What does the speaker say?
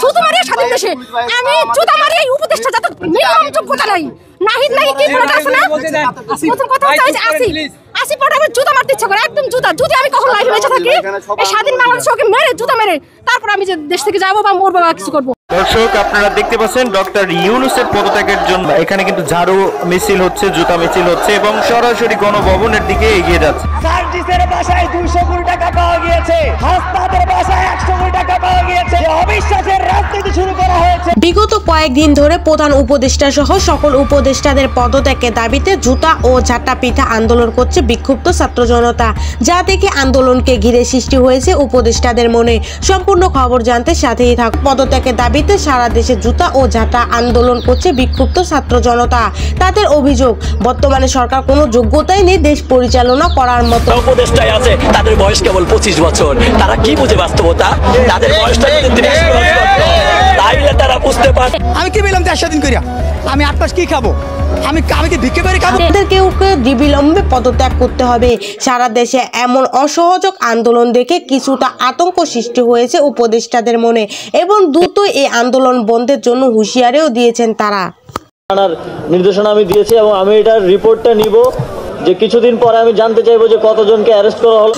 জুতো মারি স্বাধীন দেশে আমি জুতা মারি এই উপদেশটা যত মিনিমাম যোগ্যতা নাই নাহিদ নাই কি পড়া আছে না প্রথম কথা হচ্ছে আসি পড়া আমি জুতা মারতে ইচ্ছা করে একদম জুতা যদি আমি কখন লাইফে বেঁচে থাকি এই স্বাধীন বাংলাদেশে ওকে মেরে জুতা মেরে তারপর আমি যে দেশ থেকে যাবো বা মরবো বা কিছু করবো। দর্শক আপনারা দেখতে পাচ্ছেন ডক্টর ইউনূসের পদত্যাগের জন্য এখানে কিন্তু ঝাড়ু মিছিল হচ্ছে, জুতা মিছিল হচ্ছে এবং সরাসরি গণভবনের দিকে এগিয়ে যাচ্ছে। সার্জিসের বাসায় 200 কোটি টাকা পাওয়া গিয়েছে, হাসনাতের বাসায় 100 কোটি টাকা পাওয়া গিয়েছে, অবিশ্বাসের রাজনীতি শুরু করা হয়েছে। বিগত কয়েকদিন ধরে প্রধান উপদেষ্টা সহ সকল উপদেষ্টাদের পদত্যাগের দাবিতে জুতা ও ঝাঁটা পিঠা আন্দোলন করছে বিক্ষুব্ধ ছাত্র জনতা, যা থেকে আন্দোলনকে ঘিরে সৃষ্টি হয়েছে উপদেষ্টাদের মনে। সম্পূর্ণ খবর জানতে সাথেই থাকুন। পদত্যাগের দাবিতে সারা দেশে জুতা ও ঝাঁটা আন্দোলন করছে বিক্ষুব্ধ ছাত্র জনতা। তাদের অভিযোগ, বর্তমানে সরকার কোনো যোগ্যতাই নেই দেশ পরিচালনা করার মতো। উপদেষ্টায় আছে তাদের বয়স কেবল 25 বছর, তারা কি বুঝে বাস্তবতা? তাদের বয়সটা যদি 30 বছর তাইলে তারা বুঝতে পারে। আমি কি বললাম 4 দিন কইরা আমি 8 মাস কি খাবো? আমি কি ভিক্ষে করে খাবো? তাদেরকে বিলম্বে পদত্যাগ করতে হবে। সারা দেশে এমন অসহযোগ আন্দোলন দেখে কিছুটা আতঙ্ক সৃষ্টি হয়েছে উপদেষ্টাদের মনে এবং দ্রুত এই আন্দোলন বন্ধের জন্য হুঁশিয়ারিও দিয়েছেন তারা। নির্দেশনা আমি দিয়েছি এবং আমি এটার রিপোর্টটা নিব, যে কিছুদিন পরে আমি জানতে চাইবো যে কতজনকে অ্যারেস্ট করা হলো।